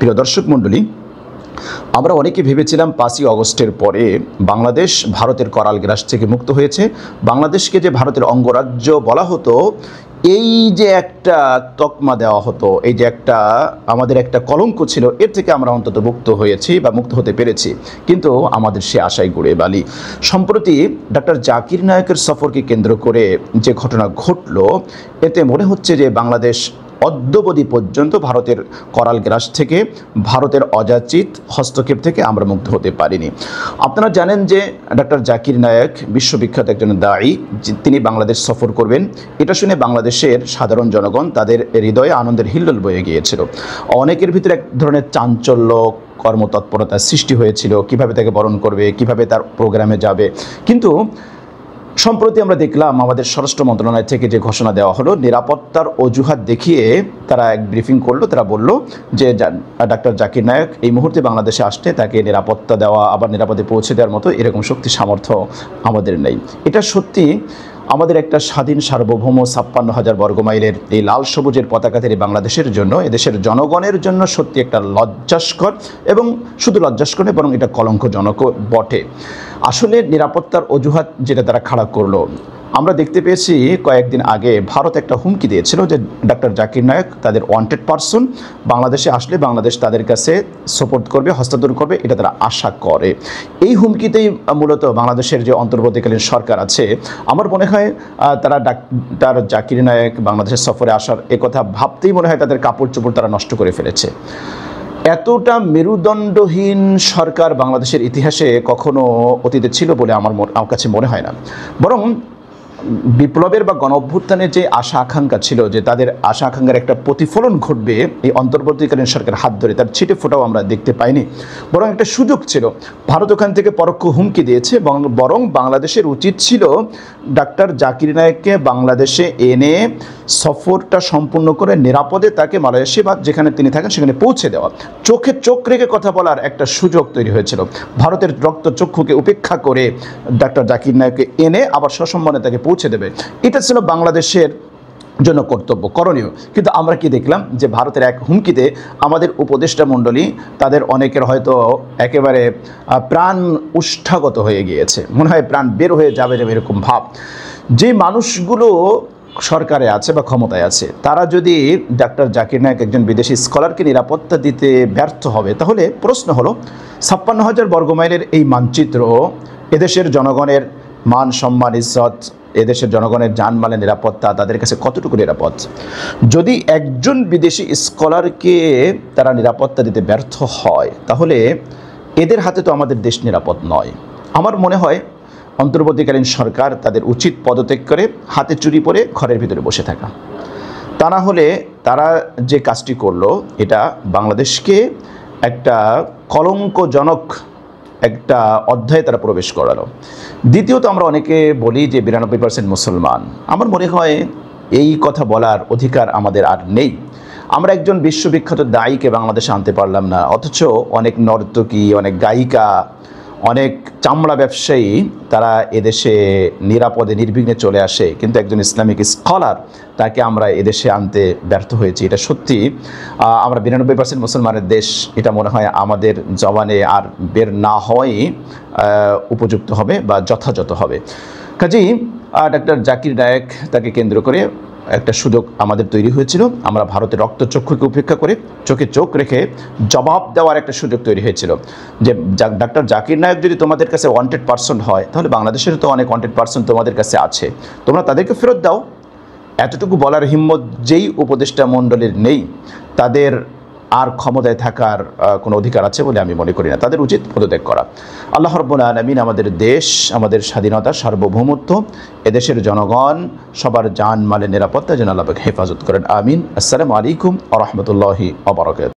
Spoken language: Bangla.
প্রিয় দর্শক মণ্ডলী, আমরা অনেকে ভেবেছিলাম 5ই আগস্টের পরে বাংলাদেশ ভারতের করাল গ্রাস থেকে মুক্ত হয়েছে। বাংলাদেশকে যে ভারতের অঙ্গরাজ্য বলা হতো, এই যে একটা তকমা দেওয়া হতো, এই যে একটা আমাদের একটা কলঙ্ক ছিল, এর থেকে আমরা অন্তত মুক্ত হয়েছি বা মুক্ত হতে পেরেছি। কিন্তু আমাদের সে আশায় গুড়ে বালি। সম্প্রতি ডক্টর জাকির নায়েকের সফরকে কেন্দ্র করে যে ঘটনা ঘটল, এতে মনে হচ্ছে যে বাংলাদেশ অদ্যাবধি পর্যন্ত ভারতের করাল গ্রাস থেকে, ভারতের অযাচিত হস্তক্ষেপ থেকে আমরা মুক্ত হতে পারিনি। আপনারা জানেন যে ডক্টর জাকির নায়েক বিশ্ববিখ্যাত একজন দায়ী, তিনি বাংলাদেশ সফর করবেন। এটা শুনে বাংলাদেশের সাধারণ জনগণ তাদের হৃদয়ে আনন্দের হিল্লোল বয়ে গিয়েছিল। অনেকের ভিতরে এক ধরনের চাঞ্চল্য, কর্মতৎপরতার সৃষ্টি হয়েছিল, কিভাবে তাকে বরণ করবে, কিভাবে তার প্রোগ্রামে যাবে। কিন্তু সম্প্রতি আমরা দেখলাম আমাদের স্বরাষ্ট্র মন্ত্রণালয় থেকে যে ঘোষণা দেওয়া হলো, নিরাপত্তার অজুহাত দেখিয়ে তারা এক ব্রিফিং করলো। তারা বলল যে ডক্টর জাকির নায়েক এই মুহূর্তে বাংলাদেশে আসতে তাকে নিরাপত্তা দেওয়া, আবার নিরাপদে পৌঁছে দেওয়ার মতো এরকম শক্তি সামর্থ্য আমাদের নেই। এটা সত্যি আমাদের একটা স্বাধীন সার্বভৌম 56,000 বর্গমাইলের এই লাল সবুজের পতাকাধারী বাংলাদেশের জন্য, এদেশের জনগণের জন্য সত্যি একটা লজ্জাস্কর, এবং শুধু লজ্জাস্কর নয় বরং এটা কলঙ্কজনক বটে। আসলে নিরাপত্তার অজুহাত যেটা তারা খাড়া করলো, আমরা দেখতে পেয়েছি কয়েকদিন আগে ভারত একটা হুমকি দিয়েছিল যে ডক্টর জাকির নায়েক তাদের ওয়ান্টেড পারসন, বাংলাদেশে আসলে বাংলাদেশ তাদের কাছে সাপোর্ট করবে, হস্তান্তর করবে, এটা তারা আশা করে। এই হুমকিতেই মূলত বাংলাদেশের যে অন্তর্বর্তীকালীন সরকার আছে, আমার মনে হয় তারা ডাক্তার জাকির নায়েক বাংলাদেশের সফরে আসার একথা ভাবতেই মনে হয় তাদের কাপড় চোপড় তারা নষ্ট করে ফেলেছে। এতটা মেরুদণ্ডহীন সরকার বাংলাদেশের ইতিহাসে কখনো অতীতে ছিল বলে আমার কাছে মনে হয় না। বরং বিপ্লবের বা গণ অভ্যুত্থানের যে আশা আকাঙ্ক্ষা ছিল, যে তাদের আশা আকাঙ্ক্ষার একটা প্রতিফলন ঘটবে এই অন্তর্বর্তীকালীন সরকার হাত ধরে, তার ছিটে ফোটাও আমরা দেখতে পাইনি। বরং একটা সুযোগ ছিল, ভারত ওখান থেকে পরোক্ষ হুমকি দিয়েছে। বরং বাংলাদেশের উচিত ছিল ডাক্তার জাকির নায়েককে বাংলাদেশে এনে সফরটা সম্পূর্ণ করে নিরাপদে তাকে মালয়েশিয়া বা যেখানে তিনি থাকেন সেখানে পৌঁছে দেওয়া। চোখে চোখ রেখে কথা বলার একটা সুযোগ তৈরি হয়েছিল। ভারতের রক্তচক্ষুকে উপেক্ষা করে ডাক্তার জাকির নায়েককে এনে আবার সসম্মানে তাকে পৌঁছে দেবে, এটা ছিল বাংলাদেশের জন্য কর্তব্য, করণীয়। কিন্তু আমরা কি দেখলাম যে ভারতের এক হুমকিতে আমাদের উপদেষ্টা মণ্ডলী, তাদের অনেকের হয়তো একেবারে প্রাণ উষ্ঠাগত হয়ে গিয়েছে, মনে হয় প্রাণ বের হয়ে যাবে এরকম ভাব। যে মানুষগুলো সরকারে আছে বা ক্ষমতায় আছে, তারা যদি ডাক্তার জাকির নায়েক একজন বিদেশি স্কলারকে নিরাপত্তা দিতে ব্যর্থ হবে, তাহলে প্রশ্ন হলো 56,000 বর্গমাইলের এই মানচিত্র এদেশের জনগণের মান, সম্মান, ইজ্জত, এদেশের জনগণের জানমালের নিরাপত্তা তাদের কাছে কতটুকু নিরাপদ? যদি একজন বিদেশি স্কলারকে তারা নিরাপত্তা দিতে ব্যর্থ হয়, তাহলে এদের হাতে তো আমাদের দেশ নিরাপদ নয়। আমার মনে হয় অন্তর্বর্তীকালীন সরকার তাদের উচিত পদত্যাগ করে হাতে চুরি পরে ঘরের ভিতরে বসে থাকা। তা না হলে তারা যে কাজটি করলো, এটা বাংলাদেশকে একটা কলঙ্কজনক একটা অধ্যায়ে তারা প্রবেশ করালো। দ্বিতীয়ত, আমরা অনেকে বলি যে 92% মুসলমান। আমার মনে হয় এই কথা বলার অধিকার আমাদের আর নেই। আমরা একজন বিশ্ববিখ্যাত দায়ীকে বাংলাদেশে আনতে পারলাম না, অথচ অনেক নর্তকী, অনেক গায়িকা, অনেক চামড়া ব্যবসায়ী তারা এদেশে নিরাপদে নির্বিঘ্নে চলে আসে, কিন্তু একজন ইসলামিক স্কলার তাকে আমরা এদেশে আনতে ব্যর্থ হয়েছি। এটা সত্যি আমরা 92% মুসলমানের দেশ, এটা মনে হয় আমাদের জবানে আর বের না হওয়াই উপযুক্ত হবে বা যথাযথ হবে। কাজেই ডাক্তার জাকির নায়েক তাকে কেন্দ্র করে একটা সুযোগ আমাদের তৈরি হয়েছিল। আমরা ভারতের রক্তচক্ষুকে উপেক্ষা করে চোখে চোখ রেখে জবাব দেওয়ার একটা সুযোগ তৈরি হয়েছিল যে ডাক্তার জাকির নায়েক যদি তোমাদের কাছে ওয়ান্টেড পারসন হয়, তাহলে বাংলাদেশের তো অনেক ওয়ান্টেড পারসন তোমাদের কাছে আছে, তোমরা তাদেরকে ফেরত দাও। এতটুকু বলার হিম্মত যেই উপদেষ্টা মণ্ডলীর নেই, তাদের আর ক্ষমতায় থাকার কোনো অধিকার আছে বলে আমি মনে করি না। তাদের উচিত পদত্যাগ করা। আল্লাহ রাব্বুল আলামিন আমাদের দেশ, আমাদের স্বাধীনতা, সার্বভৌমত্ব, এদেশের জনগণ সবার জান মালের নিরাপত্তা যেন আল্লাহ হেফাজত করেন। আমিন। আসসালামু আলাইকুম ওয়া রাহমাতুল্লাহি ওয়া বারাকাতুহু।